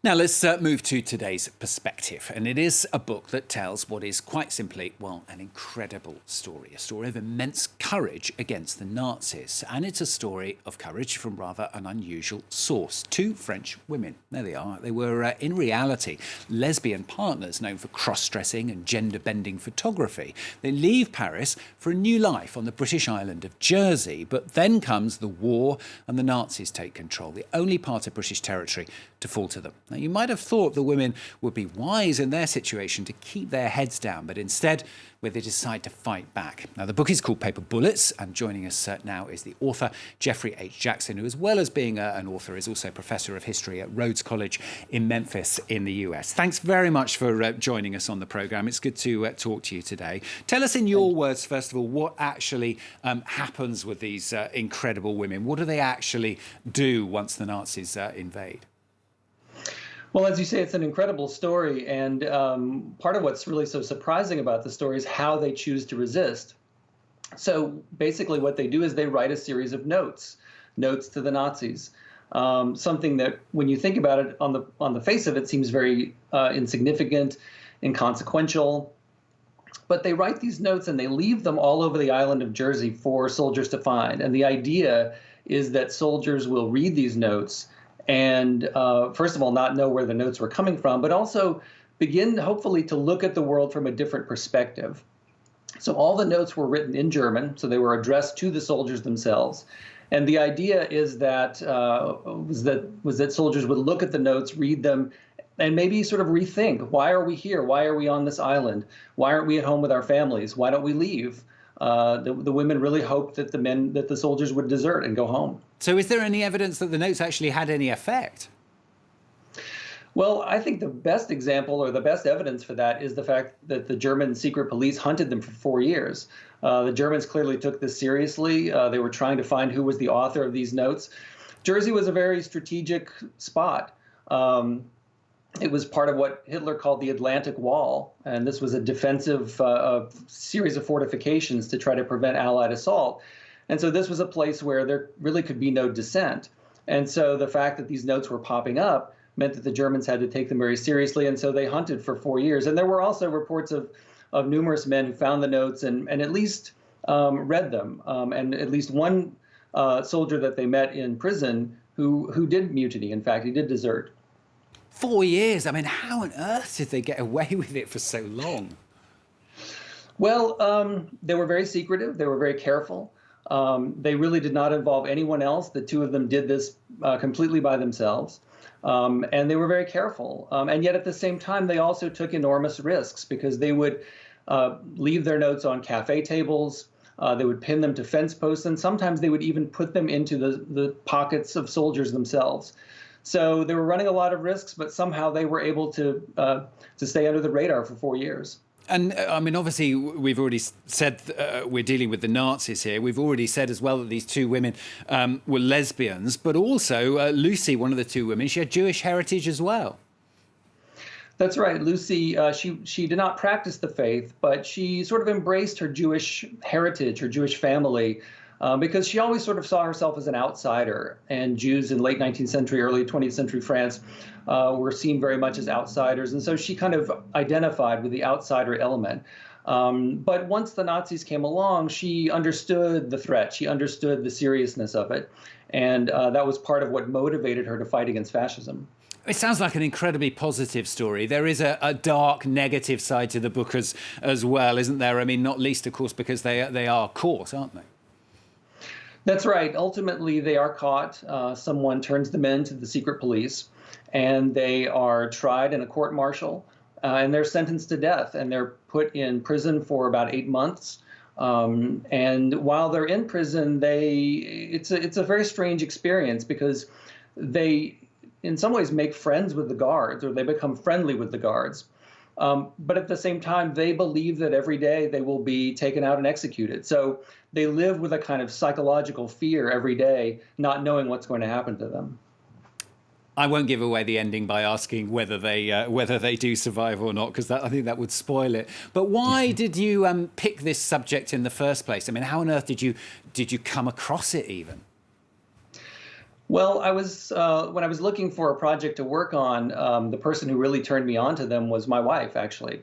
Now let's move to today's perspective. And it is a book that tells what is quite simply, well, an incredible story. A story of immense courage against the Nazis. And it's a story of courage from rather an unusual source. Two French women. There they are. They were, in reality, lesbian partners known for cross-dressing and gender-bending photography. They leave Paris for a new life on the British island of Jersey. But then comes the war and the Nazis take control. The only part of British territory to fall to them. Now, you might have thought the women would be wise in their situation to keep their heads down, but instead, where they decide to fight back. Now, the book is called Paper Bullets, and joining us now is the author, Jeffrey H. Jackson, who, as well as being an author, is also Professor of History at Rhodes College in Memphis in the US. Thanks very much for joining us on the programme. It's good to talk to you today. Tell us in your words, first of all, what actually happens with these incredible women. What do they actually do once the Nazis invade? Well, as you say, it's an incredible story, and part of what's really so surprising about the story is how they choose to resist. So basically what they do is they write a series of notes to the Nazis, something that, when you think about it, on the face of it, seems very insignificant, inconsequential. But they write these notes and they leave them all over the island of Jersey for soldiers to find. And the idea is that soldiers will read these notes and first of all, not know where the notes were coming from, but also begin, hopefully, to look at the world from a different perspective. So all the notes were written in German, so they were addressed to the soldiers themselves. And the idea is that was that soldiers would look at the notes, read them, and maybe sort of rethink, why are we here? Why are we on this island? Why aren't we at home with our families? Why don't we leave? The women really hoped that the soldiers would desert and go home. So is there any evidence that the notes actually had any effect? Well, I think the best example or the best evidence for that is the fact that the German secret police hunted them for 4 years. The Germans clearly took this seriously. They were trying to find who was the author of these notes. Jersey was a very strategic spot. It was part of what Hitler called the Atlantic Wall, and this was a defensive series of fortifications to try to prevent Allied assault. And so this was a place where there really could be no dissent. And so the fact that these notes were popping up meant that the Germans had to take them very seriously, and so they hunted for 4 years. And there were also reports of numerous men who found the notes and at least read them, and at least one soldier that they met in prison who did mutiny. In fact, he did desert. 4 years? I mean, how on earth did they get away with it for so long? Well, they were very secretive. They were very careful. They really did not involve anyone else. The two of them did this completely by themselves. And they were very careful. And yet at the same time, they also took enormous risks because they would leave their notes on cafe tables. They would pin them to fence posts, and sometimes they would even put them into the pockets of soldiers themselves. So they were running a lot of risks, but somehow they were able to stay under the radar for 4 years. And I mean, obviously, we've already said we're dealing with the Nazis here. We've already said as well that these two women were lesbians, but also Lucy, one of the two women, she had Jewish heritage as well. That's right. Lucy, she did not practice the faith, but she sort of embraced her Jewish heritage, her Jewish family, because she always sort of saw herself as an outsider. And Jews in late 19th century, early 20th century France were seen very much as outsiders. And so she kind of identified with the outsider element. But once the Nazis came along, she understood the threat. She understood the seriousness of it. And that was part of what motivated her to fight against fascism. It sounds like an incredibly positive story. There is a dark, negative side to the book as well, isn't there? I mean, not least, of course, because they are caught, aren't they? That's right. Ultimately, they are caught. Someone turns them in to the secret police, and they are tried in a court-martial, and they're sentenced to death, and they're put in prison for about 8 months. And while they're in prison, it's a very strange experience because they, in some ways, make friends with the guards, or they become friendly with the guards. But at the same time, they believe that every day they will be taken out and executed. So they live with a kind of psychological fear every day, not knowing what's going to happen to them. I won't give away the ending by asking whether they do survive or not, because I think that would spoil it. But why did you pick this subject in the first place? I mean, how on earth did you come across it even? Well, I was when I was looking for a project to work on, the person who really turned me on to them was my wife, actually.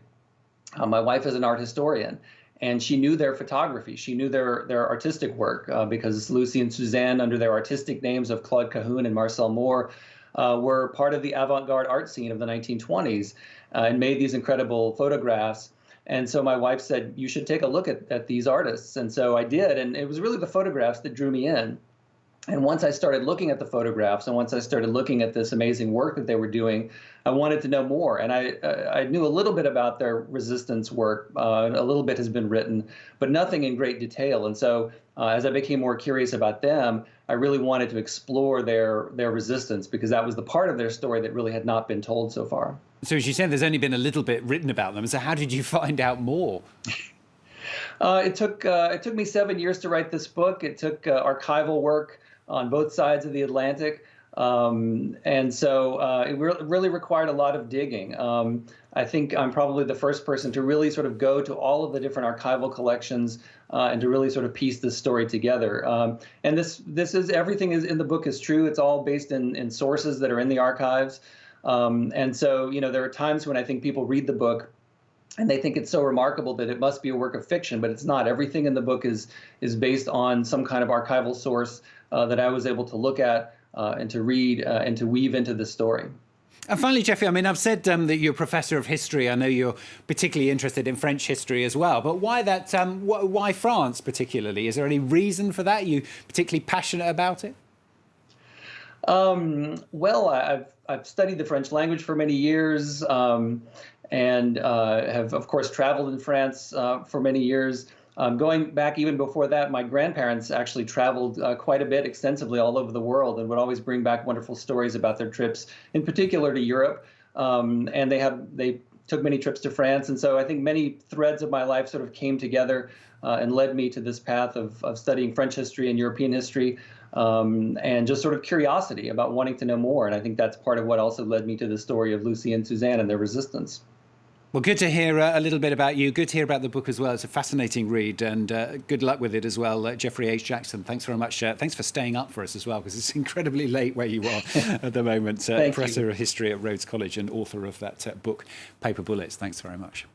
My wife is an art historian, and she knew their photography. She knew their artistic work because Lucy and Suzanne, under their artistic names of Claude Cahun and Marcel Moore, were part of the avant-garde art scene of the 1920s and made these incredible photographs. And so my wife said, "You should take a look at these artists." And so I did, and it was really the photographs that drew me in. And once I started looking at the photographs and once I started looking at this amazing work that they were doing, I wanted to know more. And I knew a little bit about their resistance work. A little bit has been written, but nothing in great detail. And so as I became more curious about them, I really wanted to explore their resistance because that was the part of their story that really had not been told so far. So as you said, there's only been a little bit written about them. So how did you find out more? It took me 7 years to write this book. It took archival work on both sides of the Atlantic. And so it really required a lot of digging. I think I'm probably the first person to really sort of go to all of the different archival collections and to really sort of piece this story together. And this is everything is in the book is true. It's all based in sources that are in the archives. And so, there are times when I think people read the book and they think it's so remarkable that it must be a work of fiction, but it's not. Everything in the book is based on some kind of archival source that I was able to look at and to read and to weave into the story. And finally, Jeffrey, I mean, I've said that you're a professor of history. I know you're particularly interested in French history as well. But why that? Why France particularly? Is there any reason for that? Are you particularly passionate about it? Well, I've studied the French language for many years and have, of course, traveled in France for many years. Going back even before that, my grandparents actually traveled quite a bit extensively all over the world and would always bring back wonderful stories about their trips, in particular to Europe. And they took many trips to France. And so I think many threads of my life sort of came together and led me to this path of studying French history and European history and just sort of curiosity about wanting to know more. And I think that's part of what also led me to the story of Lucy and Suzanne and their resistance. Well, good to hear a little bit about you. Good to hear about the book as well. It's a fascinating read, and good luck with it as well. Jeffrey H. Jackson, thanks very much. Thanks for staying up for us as well, because it's incredibly late where you are at the moment. Professor of History at Rhodes College and author of that book, Paper Bullets. Thanks very much.